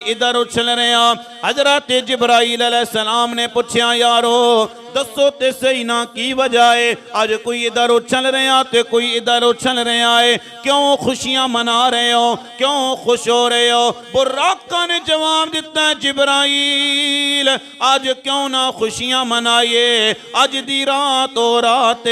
इधर उछल रहे हजरत जिब्राईल अलैहिस्सलाम ने पूछा यारो दसो ते सही ना की वजह है अज कोई इधर उछल रहा तो कोई इधर उछल रहा है क्यों खुशियां मना रहे हो क्यों खुश हो रहे हो बुर्राका ने जवाब दिता जिब्राईल अज क्यों ना खुशियां मनाइए अज दी रात हो रात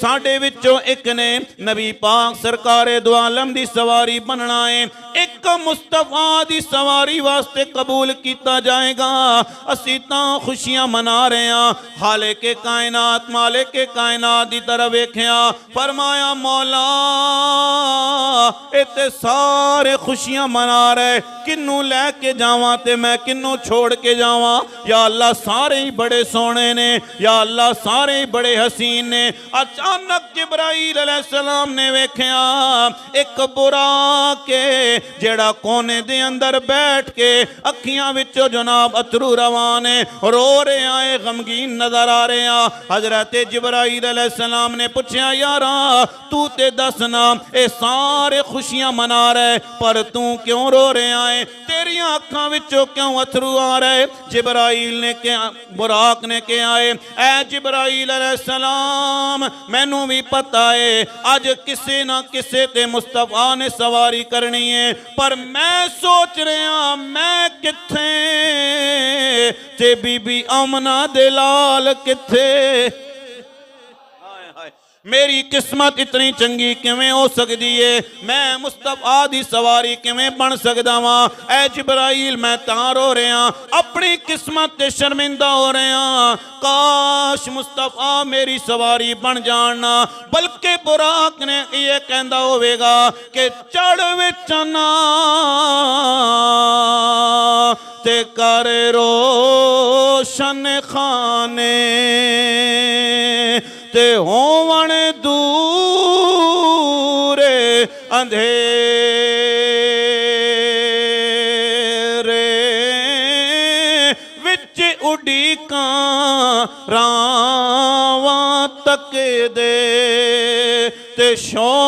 साडे विचों एक ने नबी पाक सरकारे दो आलम दी सवारी बनना है एक मुस्तफा दी सवारी वास्ते कबूल किया जाएगा असी तां खुशियां मना रहे हैं हाले के कायनात माले के कायनात दी तरफ वेख्या फरमाया मौला इत्ते सारे खुशियां मना रहे किन्नू लैके जावां ते मैं किन्नू छोड़ के जावां या अल्लाह सारे ही बड़े सोने ने या अल्लाह सारे ही बड़े हसीन ने अचानक जिब्राईल अलैहिस्सलाम ने वेख्या एक बुराक जेड़ा कोने दे अंदर बैठ के अखियां विचों जनाब अथरू रवान है रो रहे आए गमगीन नजर आ रहे हैं हजरत जिब्राईल अलैहिस्सलाम ने पूछा यारा तू ते दसना ये सारे खुशियां मना रहे पर तू क्यों रो रहे आए तेरिया अखां विचों क्यों अथरू आ रहे जिब्राईल ने क्या बुराक ने क्या है ऐ जिब्राईल अलैहिस्सलाम मैनू भी पता है अज किसी ना किसी ते मुस्तफा ने सवारी करनी है पर मैं सोच रहा मैं किथे ते बीबी आमना दे लाल किथे मेरी किस्मत इतनी चंगी किवें हो सकती है मैं मुस्तफा दी सवारी किवें बन सकदा वां ऐ जिब्राईल मैं तां रो रहा अपनी किस्मत ते शर्मिंदा हो रहा काश मुस्तफा मेरी सवारी बन जाना बल्कि बुराक ने ये कहंदा होवेगा कि चढ़ विच ना ते कर रोशन खाने ते होवन दूर अंधेरे विच उड़ीकां रावां तक दे ते शौ